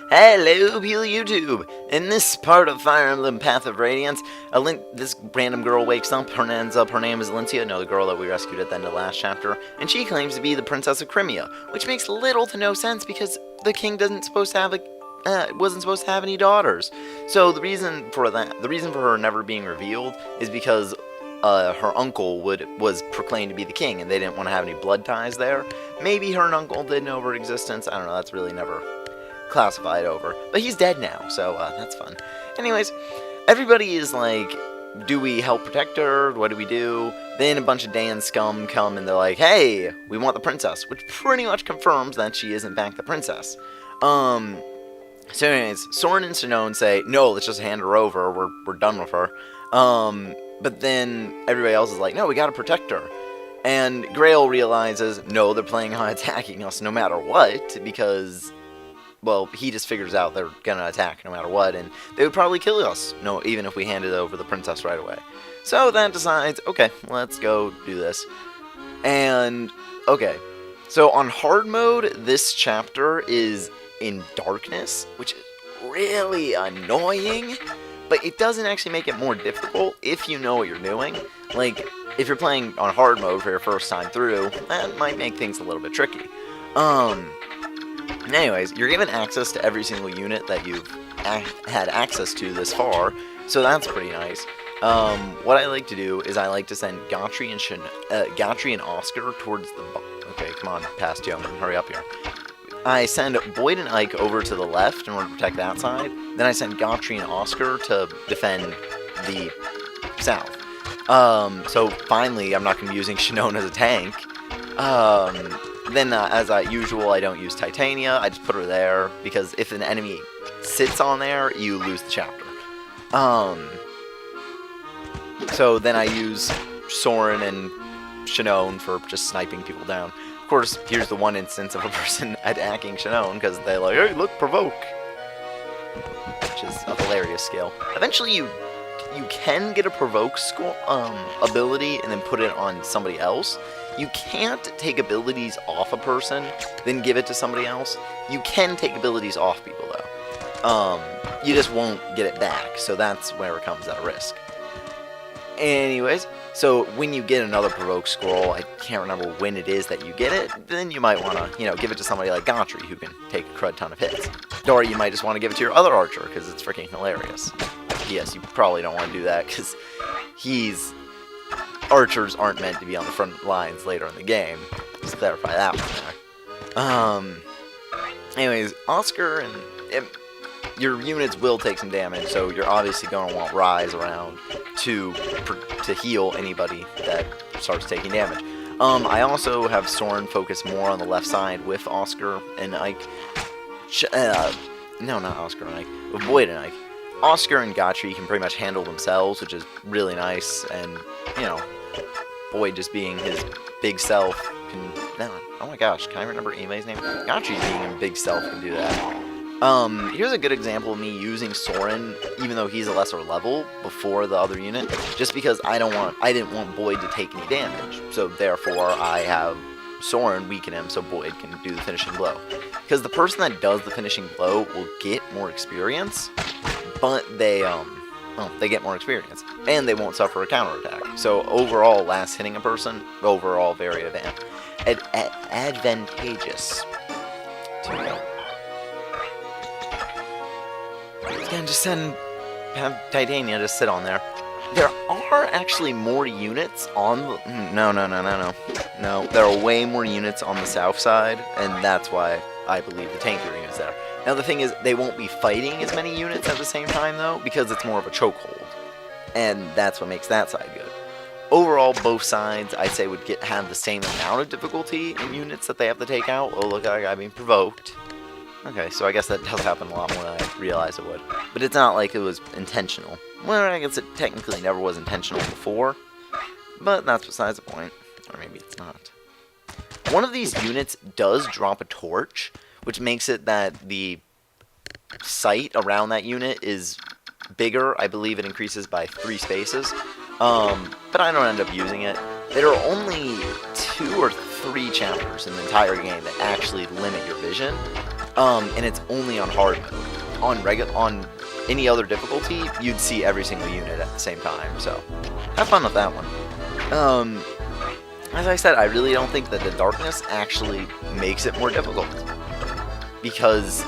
Hello, people YouTube! In this part of Fire Emblem Path of Radiance, this random girl wakes up, her name is Alincia, the girl that we rescued at the end of the last chapter, and she claims to be the Princess of Crimea, which makes little to no sense because the king wasn't supposed to have any daughters. So the reason for her never being revealed is because her uncle was proclaimed to be the king, and they didn't want to have any blood ties there. Maybe her and uncle didn't know of her existence. I don't know. That's really never classified over. But he's dead now, so that's fun. Anyways, everybody is like, do we help protect her? What do we do? Then a bunch of Daien scum come and they're like, hey, we want the princess, which pretty much confirms that she is in fact the princess. So anyways, Soren and Sinone say, no, let's just hand her over. We're done with her. But then everybody else is like, no, we gotta protect her. And Greil realizes, no, they're planning on attacking us no matter what, because, well, he just figures out they're gonna attack no matter what, and they would probably kill us, even if we handed over the princess right away. So that decides, okay, let's go do this. And, okay, so on hard mode, this chapter is in darkness, which is really annoying, but it doesn't actually make it more difficult if you know what you're doing. Like, if you're playing on hard mode for your first time through, that might make things a little bit tricky. Anyways, you're given access to every single unit that you've had access to this far, so that's pretty nice. What I like to do is I like to send Gotri and Oscar towards the... Okay, come on, past you, hurry up here. I send Boyd and Ike over to the left in order to protect that side. Then I send Gotri and Oscar to defend the south. So finally, I'm not going to be using Sinone as a tank. Then, as usual, I don't use Titania. I just put her there, because if an enemy sits on there, you lose the chapter. So then I use Soren and Sinone for just sniping people down. Of course, here's the one instance of a person attacking Sinone, because they're like, hey, look, provoke! Which is a hilarious skill. Eventually, you can get a provoke ability and then put it on somebody else. You can't take abilities off a person, then give it to somebody else. You can take abilities off people, though. You just won't get it back, so that's where it comes at risk. Anyways, so when you get another provoke scroll, I can't remember when it is that you get it, then you might want to, give it to somebody like Gotri, who can take a crud ton of hits. Or you might just want to give it to your other archer, because it's freaking hilarious. Yes, you probably don't want to do that, because archers aren't meant to be on the front lines later in the game. Just clarify that one there. Anyways, Oscar and your units will take some damage, so you're obviously going to want Rise around to heal anybody that starts taking damage. I also have Soren focus more on the left side with Oscar and Ike. No, not Oscar and Ike. With Boyd and Ike. Oscar and Gotri can pretty much handle themselves, which is really nice, and, Boyd just being his big self can... No, oh my gosh, can I remember anybody's name? Gotri being a big self can do that. Here's a good example of me using Soren, even though he's a lesser level, before the other unit, just because I didn't want Boyd to take any damage, so therefore I have Soren weaken him so Boyd can do the finishing blow. Because the person that does the finishing blow will get more experience, but they get more experience, and they won't suffer a counterattack. So overall, last hitting a person, overall very advantageous to me. Again, just have Titania just sit on there. There are actually more units on the... No, there are way more units on the south side, and that's why I believe the tanking is there. Now, the thing is, they won't be fighting as many units at the same time, though, because it's more of a chokehold. And that's what makes that side good. Overall, both sides, I'd say, would have the same amount of difficulty in units that they have to take out. Oh, look, I got being provoked. Okay, so I guess that does happen a lot more than I realized it would. But it's not like it was intentional. Well, I guess it technically never was intentional before. But that's besides the point. Or maybe it's not. One of these units does drop a torch, which makes it that the sight around that unit is bigger. I believe it increases by 3 spaces. But I don't end up using it. There are only 2 or 3 chapters in the entire game that actually limit your vision. and it's only on hard mode. On any other difficulty, you'd see every single unit at the same time. So have fun with that one. As I said, I really don't think that the darkness actually makes it more difficult, because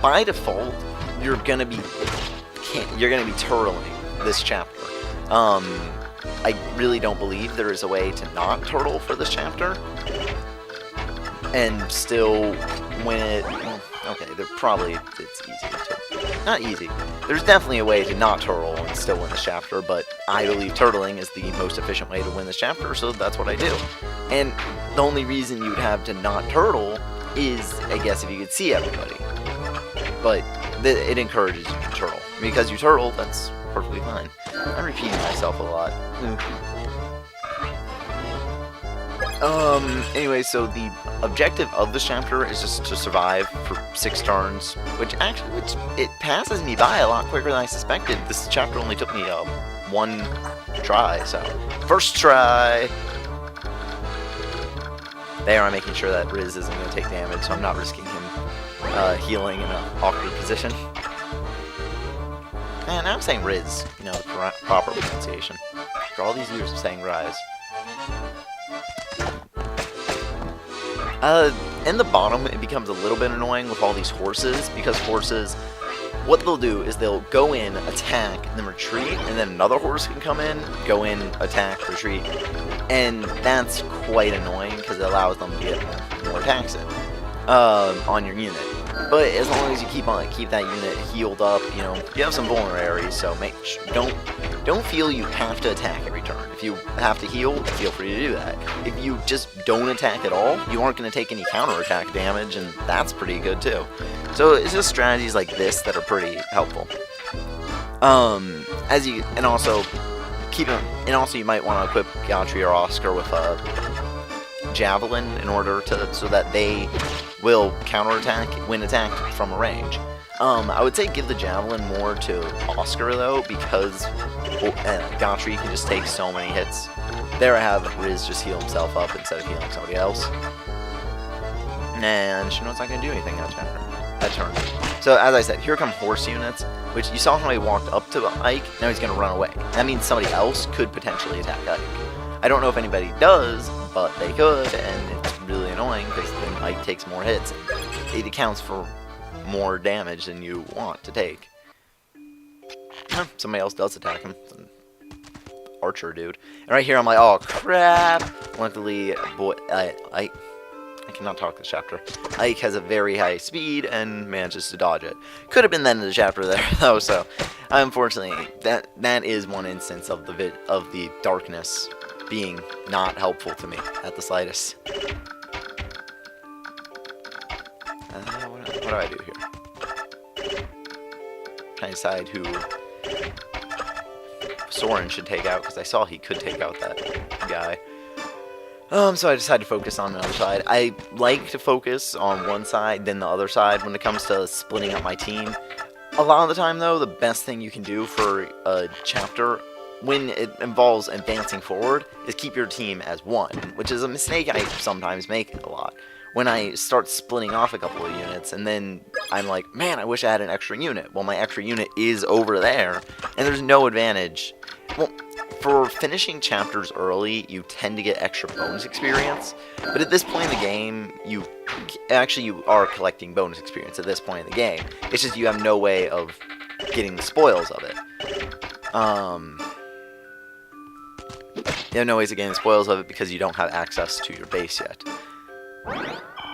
by default you're gonna be turtling this chapter. I really don't believe there is a way to not turtle for this chapter and still win it. Okay, it's easy to, not easy. There's definitely a way to not turtle and still win this chapter, but I believe turtling is the most efficient way to win this chapter, so that's what I do. And the only reason you'd have to not turtle is, I guess, if you could see everybody. But it encourages you to turtle. Because you turtle, that's perfectly fine. I'm repeating myself a lot. Anyway, so the objective of this chapter is just to survive for 6 turns, which it passes me by a lot quicker than I suspected. This chapter only took me 1 try, so first try. There, I'm making sure that Riz isn't going to take damage, so I'm not risking him healing in an awkward position. And I'm saying Riz, the proper pronunciation. After all these years of saying Rise. In the bottom, it becomes a little bit annoying with all these horses, because horses, what they'll do is they'll go in, attack, and then retreat, and then another horse can come in, go in, attack, retreat, and that's quite annoying because it allows them to get more attacks in on your unit. But as long as you keep that unit healed up, you have some vulnerabilities, so don't feel you have to attack every turn. If you have to heal, feel free to do that. If you just don't attack at all, you aren't going to take any counterattack damage, and that's pretty good too. So it's just strategies like this that are pretty helpful. And also you might want to equip Gotri or Oscar with a Javelin in order so that they will counterattack when attacked from a range. I would say give the Javelin more to Oscar though, because Gotri can just take so many hits. There I have Riz just heal himself up instead of healing somebody else. And Chinook's not going to do anything that turn. So as I said, here come horse units, which you saw how he walked up to Ike, now he's going to run away. That means somebody else could potentially attack Ike. I don't know if anybody does, but they could, and it's really annoying because then Ike takes more hits. It accounts for more damage than you want to take. Somebody else does attack him. Archer dude. And right here I'm like, oh crap! Luckily, I cannot talk this chapter. Ike has a very high speed and manages to dodge it. Could have been the end of the chapter there though, so unfortunately that is one instance of the darkness being not helpful to me at the slightest. What do I do here? Trying to decide who Soren should take out, because I saw he could take out that guy. So I decided to focus on the other side. I like to focus on one side, then the other side when it comes to splitting up my team. A lot of the time, though, the best thing you can do for a chapter when it involves advancing forward is keep your team as one, which is a mistake I sometimes make a lot. When I start splitting off a couple of units, and then I'm like, man, I wish I had an extra unit. Well, my extra unit is over there, and there's no advantage. Well, for finishing chapters early, you tend to get extra bonus experience, but at this point in the game, you are collecting bonus experience at this point in the game. It's just you have no way of getting the spoils of it. You have no ways of getting the spoils of it because you don't have access to your base yet.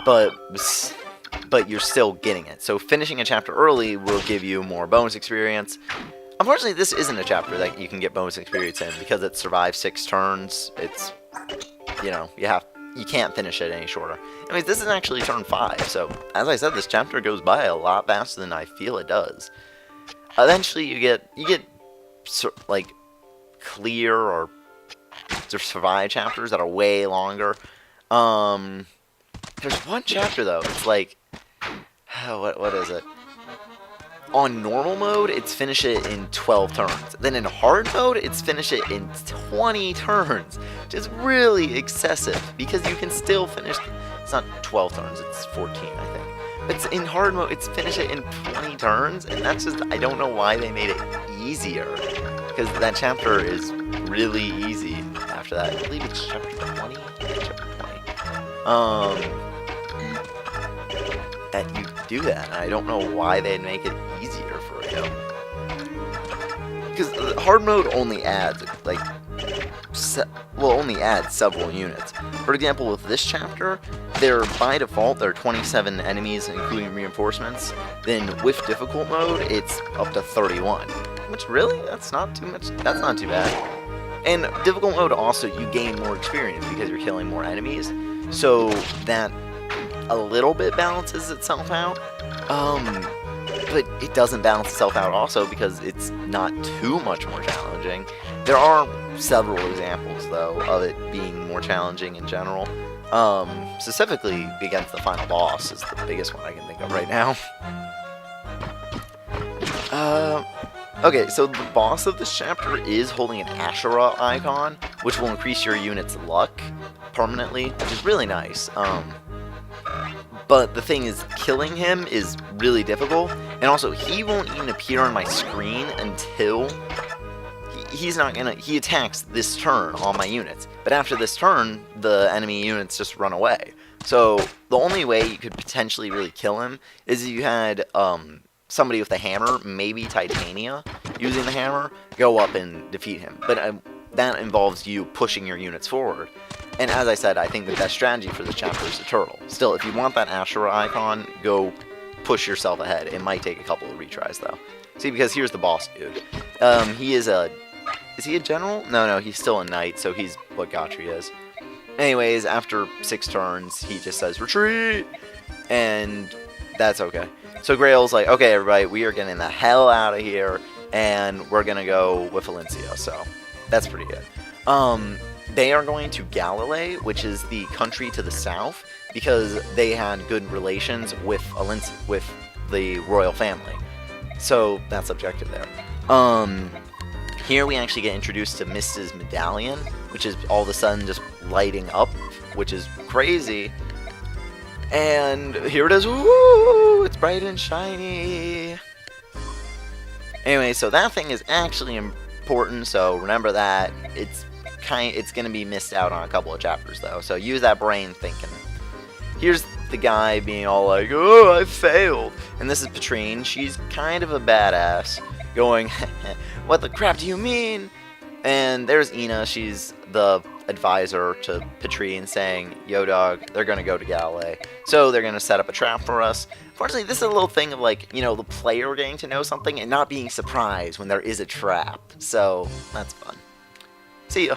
But you're still getting it. So finishing a chapter early will give you more bonus experience. Unfortunately, this isn't a chapter that you can get bonus experience in because it survives 6 turns. It's, you can't finish it any shorter. Anyways, this is actually turn 5. So as I said, this chapter goes by a lot faster than I feel it does. Eventually, you get like clear or survive chapters that are way longer. There's one chapter though. It's like, what is it? On normal mode, it's finish it in 12 turns. Then in hard mode, it's finish it in 20 turns. Which is really excessive because you can still finish. It's not 12 turns. It's 14, I think. It's in hard mode, it's finish it in 20 turns, and that's just, I don't know why they made it easier. Because that chapter is really easy after that. I believe it's chapter 20? Chapter 20. That you do that, and I don't know why they'd make it easier for you. Because hard mode only adds, like, only adds several units. For example, with this chapter, by default, there are 27 enemies, including reinforcements. Then with difficult mode, it's up to 31. Which, really? That's not too much. That's not too bad. And difficult mode also, you gain more experience because you're killing more enemies. So that a little bit balances itself out. But it doesn't balance itself out also because it's not too much more challenging. There are several examples, though, of it being more challenging in general. Specifically against the final boss is the biggest one I can think of right now. Okay, so the boss of this chapter is holding an Asherah icon, which will increase your unit's luck permanently, which is really nice. But the thing is, killing him is really difficult, and also he won't even appear on my screen until he attacks this turn on my units. But after this turn, the enemy units just run away. So the only way you could potentially really kill him is if you had somebody with a hammer, maybe Titania, using the hammer, go up and defeat him. But that involves you pushing your units forward. And as I said, I think the best strategy for this chapter is the turtle. Still, if you want that Asherah icon, go push yourself ahead. It might take a couple of retries, though. See, because here's the boss dude. He is a... Is he a general? No, he's still a knight, so he's what Gotri is. Anyways, after 6 turns, he just says, retreat! And that's okay. So Greil's like, okay, everybody, we are getting the hell out of here, and we're gonna go with Valencia, so that's pretty good. They are going to Galilee, which is the country to the south, because they had good relations with the royal family. So that's objective there. Here we actually get introduced to Mrs. Medallion, which is all of a sudden just lighting up, which is crazy. And here it is. Woo! It's bright and shiny. Anyway, so that thing is actually important, so remember that. It's going to be missed out on a couple of chapters, though, so use that brain thinking. Here's the guy being all like, oh, I failed. And this is Petrine. She's kind of a badass, going, what the crap do you mean? And there's Ina. She's the advisor to Petrine, saying, yo, dog, they're going to go to Galilee. So they're going to set up a trap for us. Fortunately, this is a little thing of, like, you know, the player getting to know something and not being surprised when there is a trap. So that's fun. See ya.